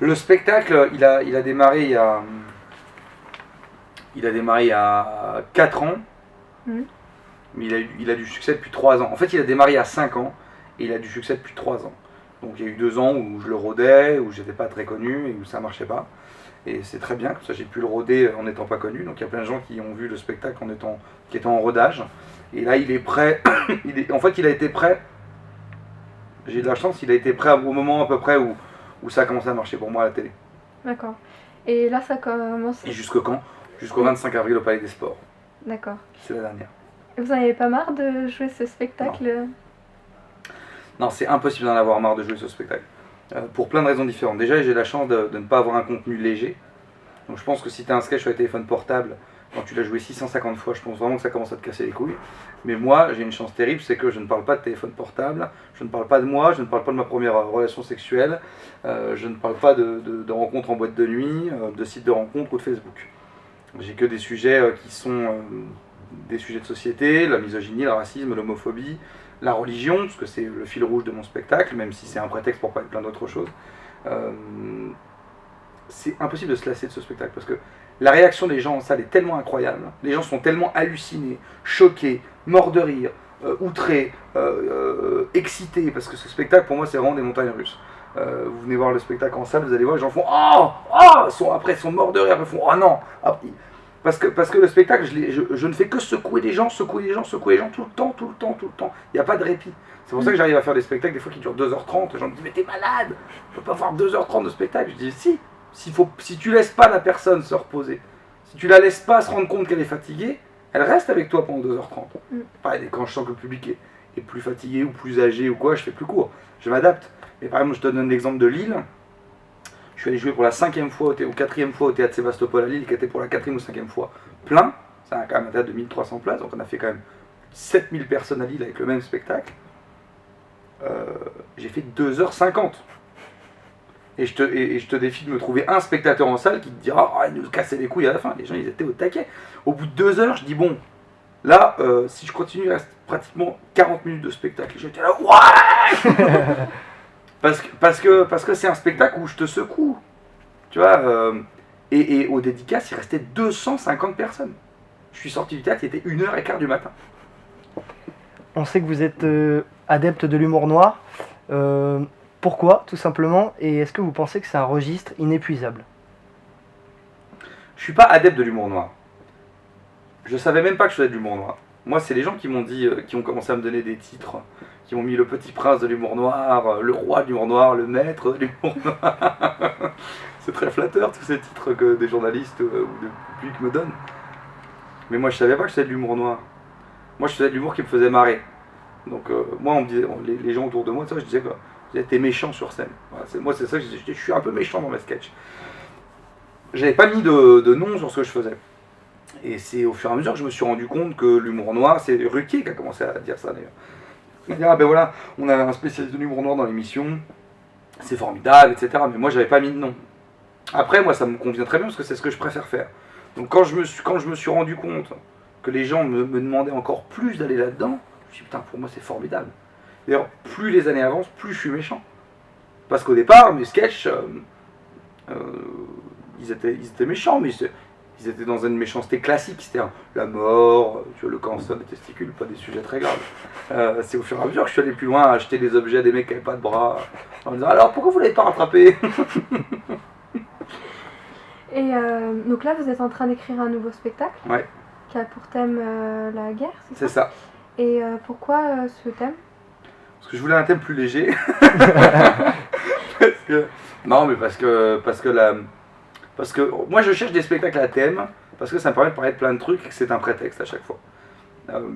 Le spectacle, il a démarré il y a 4 ans, Mhm. mais il a du succès depuis 3 ans. En fait, il a démarré il y a 5 ans et il a du succès depuis 3 ans. Donc il y a eu 2 ans où je le rodais, où j'étais pas très connu et où ça marchait pas. Et c'est très bien, comme ça j'ai pu le roder en n'étant pas connu. Donc il y a plein de gens qui ont vu le spectacle qui étant en rodage. Et là il est prêt. En fait il a été prêt. J'ai de la chance, il a été prêt au moment à peu près où ça a commencé à marcher pour moi à la télé. D'accord. Et là, ça commence. Et jusqu'au quand? Jusqu'au Oui. 25 avril au Palais des Sports. D'accord. C'est la dernière. Vous en avez pas marre de jouer ce spectacle? Non, c'est impossible d'en avoir marre de jouer ce spectacle. Pour plein de raisons différentes. Déjà, j'ai la chance de ne pas avoir un contenu léger. Donc je pense que si tu as un sketch sur les téléphones portables, quand tu l'as joué 650 fois, je pense vraiment que ça commence à te casser les couilles. Mais moi, j'ai une chance terrible, c'est que je ne parle pas de téléphone portable, je ne parle pas de moi, je ne parle pas de ma première relation sexuelle, je ne parle pas de rencontres en boîte de nuit, de sites de rencontres ou de Facebook. J'ai que des sujets qui sont des sujets de société, la misogynie, le racisme, l'homophobie, la religion, parce que c'est le fil rouge de mon spectacle, même si c'est un prétexte pour parler de plein d'autres choses. Euh, c'est impossible de se lasser de ce spectacle parce que la réaction des gens en salle est tellement incroyable. Les gens sont tellement hallucinés, choqués, morts de rire, outrés, excités, parce que ce spectacle pour moi c'est vraiment des montagnes russes. Vous venez voir le spectacle en salle, vous allez voir, les gens font oh, oh, après ils sont morts de rire, ils font oh non. Parce que le spectacle, je ne fais que secouer les gens, secouer les gens, secouer les gens tout le temps, tout le temps, tout le temps. Il n'y a pas de répit. C'est pour ça que j'arrive à faire des spectacles des fois qui durent 2h30. Les gens me disent mais t'es malade, je peux pas faire 2h30 de spectacle. Je dis si tu laisses pas la personne se reposer, si tu la laisses pas se rendre compte qu'elle est fatiguée, elle reste avec toi pendant 2h30. Pareil, quand je sens que le public est plus fatigué ou plus âgé ou quoi, je fais plus court. Je m'adapte. Mais par exemple, je te donne l'exemple de Lille. Je suis allé jouer pour la 5e fois ou 4e fois au théâtre Sébastopol à Lille, qui était pour la 4e ou 5e fois plein. C'est quand même un théâtre de 1300 places, donc on a fait quand même 7000 personnes à Lille avec le même spectacle. J'ai fait 2h50. Et je te défie de me trouver un spectateur en salle qui te dira ah, il nous cassait les couilles à la fin. Les gens ils étaient au taquet. Au bout de 2 heures, je dis bon, là, si je continue, il reste pratiquement 40 minutes de spectacle. Et j'étais là, ouais parce que c'est un spectacle où je te secoue. Tu vois, et aux dédicaces, il restait 250 personnes. Je suis sorti du théâtre, il était 1h15 du matin. On sait que vous êtes adepte de l'humour noir. Pourquoi, tout simplement? Et est-ce que vous pensez que c'est un registre inépuisable? Je suis pas adepte de l'humour noir. Je savais même pas que je faisais de l'humour noir. Moi, c'est les gens qui m'ont dit, qui ont commencé à me donner des titres, qui m'ont mis le petit prince de l'humour noir, le roi de l'humour noir, le maître de l'humour noir. C'est très flatteur tous ces titres que des journalistes ou de public me donnent. Mais moi, je savais pas que je faisais de l'humour noir. Moi, je faisais de l'humour qui me faisait marrer. Donc, moi, on me disait, les gens autour de moi, ça, je disais quoi? T'es méchant sur scène. Voilà, moi, c'est ça que je disais, je suis un peu méchant dans mes sketchs. J'avais pas mis de nom sur ce que je faisais. Et c'est au fur et à mesure que je me suis rendu compte que l'humour noir, c'est Ruquier qui a commencé à dire ça d'ailleurs. Il a dit ah ben voilà, on a un spécialiste de l'humour noir dans l'émission, c'est formidable, etc. Mais moi j'avais pas mis de nom. Après moi ça me convient très bien parce que c'est ce que je préfère faire. Donc quand je me suis rendu compte que les gens me demandaient encore plus d'aller là-dedans, je me suis dit putain pour moi c'est formidable. D'ailleurs plus les années avancent, plus je suis méchant. Parce qu'au départ mes sketchs, ils étaient méchants, mais ils étaient dans une méchanceté classique, c'est-à-dire la mort, le cancer des testicules, pas des sujets très graves. C'est au fur et à mesure que je suis allé plus loin à acheter des objets à des mecs qui n'avaient pas de bras, en disant alors pourquoi vous l'avez pas rattrapé? Et donc là, vous êtes en train d'écrire un nouveau spectacle Ouais. Qui a pour thème la guerre, c'est ça? Et pourquoi ce thème? Parce que je voulais un thème plus léger. Non, mais parce que moi je cherche des spectacles à thème parce que ça me permet de parler de plein de trucs et que c'est un prétexte à chaque fois.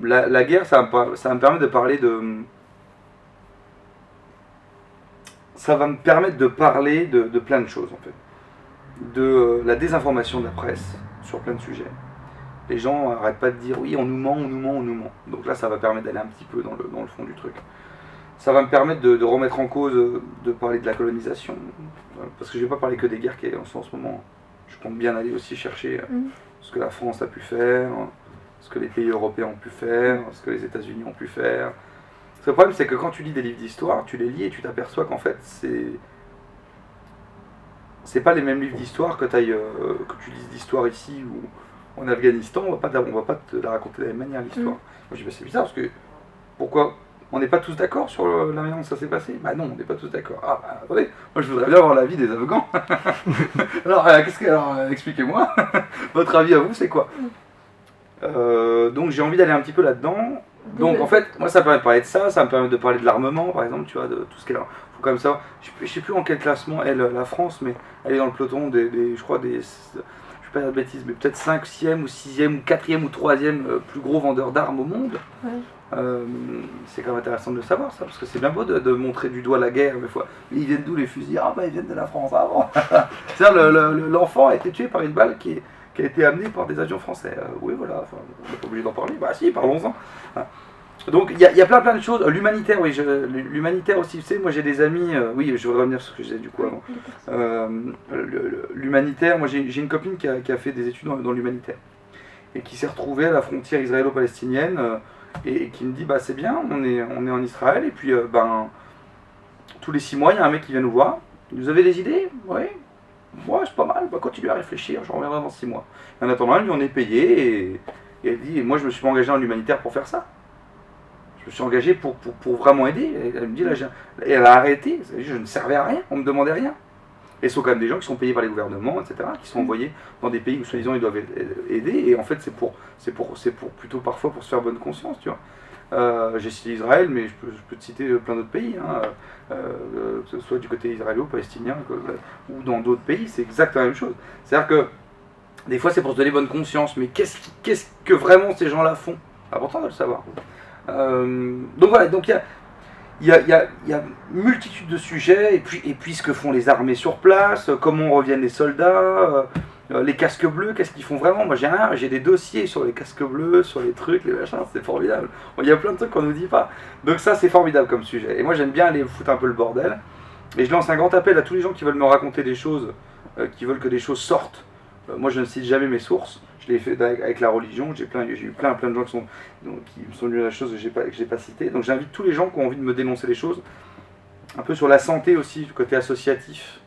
La guerre, ça me permet de parler de. Ça va me permettre de parler de plein de choses en fait. De la désinformation de la presse sur plein de sujets. Les gens n'arrêtent pas de dire oui, on nous ment, on nous ment, on nous ment. Donc là, ça va permettre d'aller un petit peu dans le fond du truc. Ça va me permettre de remettre en cause, de parler de la colonisation. Parce que je ne vais pas parler que des guerres qui sont en ce moment. Je compte bien aller aussi chercher ce que la France a pu faire, ce que les pays européens ont pu faire, ce que les États-Unis ont pu faire. Parce que le problème, c'est que quand tu lis des livres d'histoire, tu les lis et tu t'aperçois qu'en fait, c'est pas les mêmes livres d'histoire que tu lises d'histoire ici ou en Afghanistan, on va pas te la raconter de la même manière l'histoire. Moi je dis bah, c'est bizarre parce que pourquoi on n'est pas tous d'accord sur la manière dont ça s'est passé? Bah non, on n'est pas tous d'accord. Ah bah attendez, moi je voudrais bien avoir l'avis des Afghans. Alors expliquez-moi, votre avis à vous c'est quoi? Donc j'ai envie d'aller un petit peu là-dedans. Donc en fait, moi ça me permet de parler de ça me permet de parler de l'armement par exemple, tu vois, de tout ce qu'elle a. Faut quand même savoir, je sais plus en quel classement est la France, mais elle est dans le peloton je crois je vais pas dire de bêtises, mais peut-être 5e ou 6e ou 4e ou 3e plus gros vendeur d'armes au monde. Ouais. C'est quand même intéressant de le savoir ça, parce que c'est bien beau de montrer du doigt la guerre, mais ils viennent d'où les fusils? Ah bah ils viennent de la France avant. C'est-à-dire l'enfant a été tué par une balle qui a été amenée par des avions français. Oui voilà, enfin, on n'est pas obligé d'en parler, bah si, parlons-en. Donc il y a plein de choses. L'humanitaire, oui, l'humanitaire aussi, tu sais, moi j'ai des amis, oui je vais revenir sur ce que je disais du coup avant. L'humanitaire, moi j'ai une copine qui a fait des études dans l'humanitaire et qui s'est retrouvée à la frontière israélo-palestinienne et qui me dit bah c'est bien, on est en Israël et puis tous les 6 mois il y a un mec qui vient nous voir. Vous avez des idées? Oui. Moi c'est pas mal, bah continuez à réfléchir, je reviendrai dans 6 mois. Et en attendant, lui on est payé et elle dit, et moi je me suis pas engagé en humanitaire pour faire ça. Je me suis engagé pour vraiment aider. Et elle me dit, là, et elle a arrêté, je ne servais à rien, on me demandait rien. Et ce sont quand même des gens qui sont payés par les gouvernements, etc., qui sont envoyés dans des pays où soi-disant ils doivent aider, et en fait c'est pour plutôt parfois pour se faire bonne conscience, tu vois. J'ai cité Israël, mais je peux te citer plein d'autres pays, hein, que ce soit du côté israélo-palestinien ou dans d'autres pays, c'est exactement la même chose. C'est-à-dire que des fois c'est pour se donner bonne conscience, mais qu'est-ce que vraiment ces gens-là font? C'est important de le savoir. Donc voilà, donc il y a multitude de sujets, et puis ce que font les armées sur place, comment reviennent les soldats, les casques bleus, qu'est-ce qu'ils font vraiment? Moi j'ai des dossiers sur les casques bleus, sur les trucs, les machins, c'est formidable. Il y a plein de trucs qu'on nous dit pas. Donc ça c'est formidable comme sujet. Et moi j'aime bien aller foutre un peu le bordel. Et je lance un grand appel à tous les gens qui veulent me raconter des choses, qui veulent que des choses sortent. Moi je ne cite jamais mes sources. Je l'ai fait avec la religion, j'ai eu plein de gens qui me sont venus à la chose que j'ai pas cité. Donc j'invite tous les gens qui ont envie de me dénoncer les choses, un peu sur la santé aussi, du côté associatif.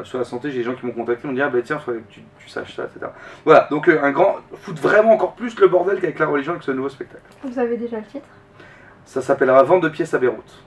Sur la santé, j'ai des gens qui m'ont contacté, m'ont dit ah bah tiens, il faudrait que tu saches ça, etc. Voilà, donc foutre vraiment encore plus le bordel qu'avec la religion avec ce nouveau spectacle. Vous avez déjà le titre? Ça s'appellera Vente de pièces à Beyrouth.